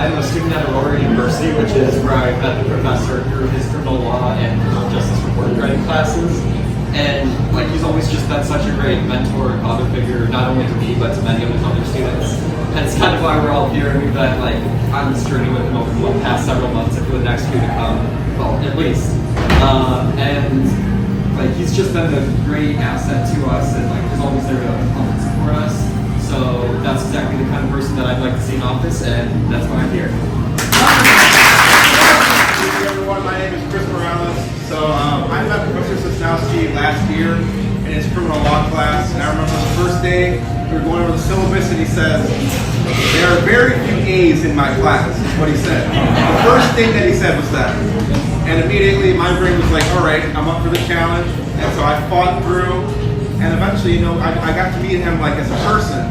I'm a student at Aurora University, which is where I met the professor through his criminal law and criminal justice reporting writing classes. And like he's always just been such a great mentor and father figure, not only to me but to many of his other students. And it's kind of why we're all here, and we've been like on this journey with him over the past several months and for the next few to come, well, at least. And like he's just been a great asset to us, and like he's always there to help and support us. So that's exactly the kind of person that I'd like to see in office, and that's why I'm here. Hey everyone, my name is Chris Morales. So I met Professor Sosnowski last year in his criminal law class, and I remember the first day we were going over the syllabus, and he says, "There are very few A's in my class," is what he said. The first thing that he said was that. And immediately my brain was like, all right, I'm up for the challenge. And so I fought through, and eventually, I got to meet him like as a person.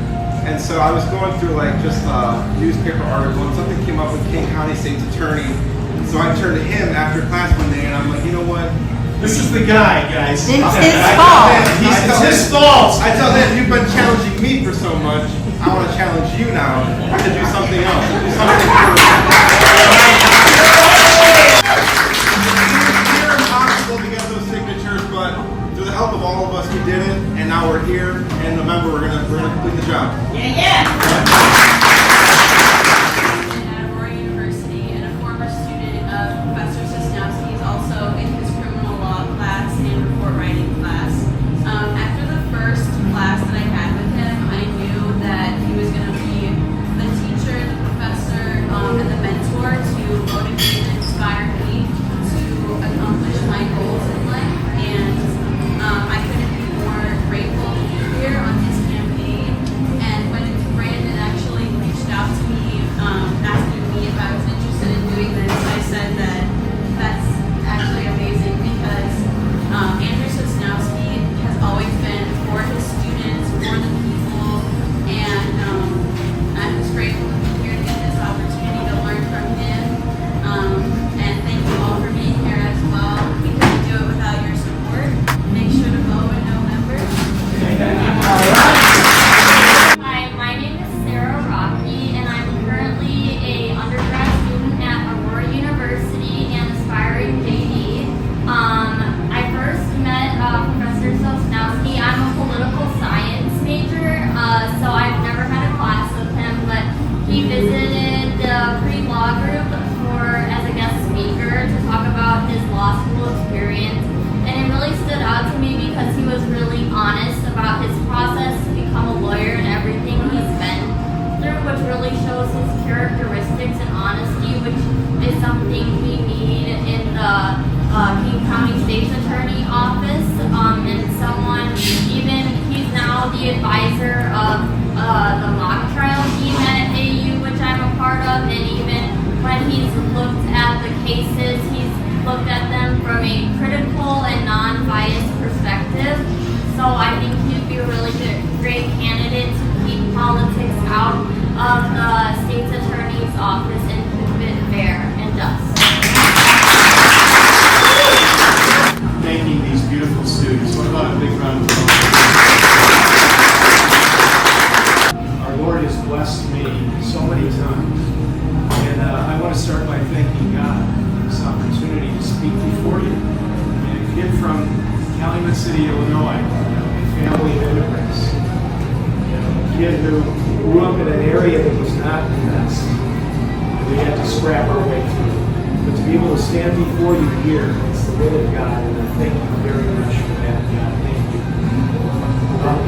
And so I was going through like just a newspaper article, and something came up with Kane County State's Attorney. So I turned to him after class one day, and I'm like, you know what? This is the guy, guys. It's his fault. It's his fault. I tell him, you've been challenging me for so much. I want to challenge you now to do something else. To do something It's impossible to get those signatures, but through the help of all of us, we did it, and now we're here. And in November, we're gonna complete the job. Yeah. At Aurora University, and a former student of Professor Sosnowski is also in his criminal law class and report writing class. After the first class that I had with him, I knew that he was going to be the teacher, the professor, and the mentor to motivate and inspire me to accomplish my goals in life. And I couldn't be more grateful to be here on his campaign. And when Brandon actually reached out to me, asking me if I was interested in doing this, I said that that's actually amazing because Andrew Sosnowski has always been for his students, for the people, and I'm just grateful to be here to get this opportunity to learn from him. And thank you all for being here as well. We couldn't do it without your support. Make sure to vote in November. Hi, my name is Sarah Rocky, and I'm currently a undergrad student at Aurora University and aspiring JD. I first met Professor Sosnowski. I'm a political science major, so I've never had a class with him, but he visited the pre-law group as a guest speaker to talk about his law school experience. And it really stood out to me because he was really honest about his process to become a lawyer and everything he's been through, which really shows his characteristics and honesty, which is something we need in the Kane County State's Attorney office. And someone, even he's now the advisor of the mock trial team at AU, which I'm a part of, and even when he's looked at the cases, he's looked at them from a critical and non-biased perspective. So I think he'd be a really great candidate to keep politics out of the state's attorney's office and keep it fair and just. Thanking these beautiful students. What about a big round of applause? Our Lord has blessed me so many times. And I want to start by thanking God for this opportunity to speak before you. And a kid from Calumet City, Illinois, a family of immigrants. A kid who grew up in an area that was not the best. And we had to scrap our way through. But to be able to stand before you here, it's the will of God, and I thank you very much for that, God. Thank you.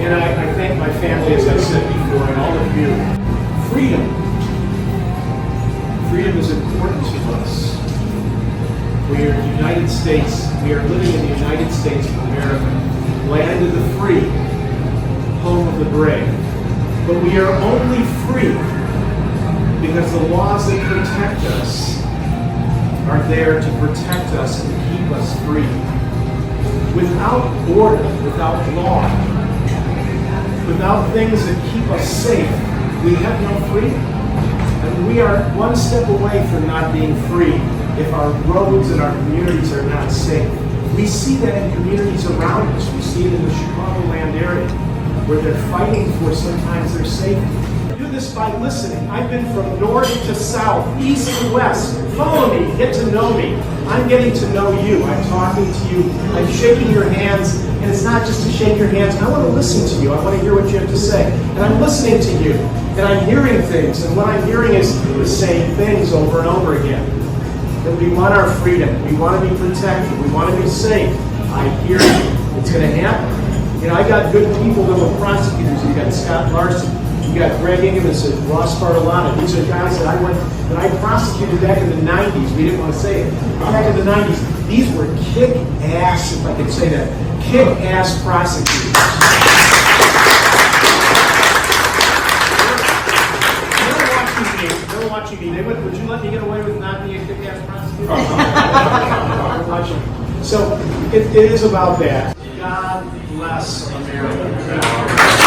And I thank my family, as I said before, and all of you. Freedom. Freedom is important to us. We are the United States. We are living in the United States of America, land of the free, home of the brave. But we are only free because the laws that protect us are there to protect us and keep us free. Without order, without law, without things that keep us safe, we have no freedom. And we are one step away from not being free if our roads and our communities are not safe. We see that in communities around us. We see it in the Chicagoland area, where they're fighting for sometimes their safety. Do this by listening. I've been from north to south, east to west. Follow me, get to know me. I'm getting to know you. I'm talking to you. I'm shaking your hands, and it's not just to shake your hands. I want to listen to you. I want to hear what you have to say. And I'm listening to you, and I'm hearing things, and what I'm hearing is the same things over and over again. That we want our freedom. We want to be protected. We want to be safe. I hear you. It's going to happen. You know, I got good people that were prosecutors. You got Scott Larson. You got Greg Ingemus and Ross Bartolana. These are guys that I prosecuted back in the 90s. We didn't want to say it. Back in the 90s, these were kick-ass, if I could say that, kick-ass prosecutors. They're watching me. Would you let me get away with not being a kick-ass prosecutor? They're watching. So it is about that. God bless America.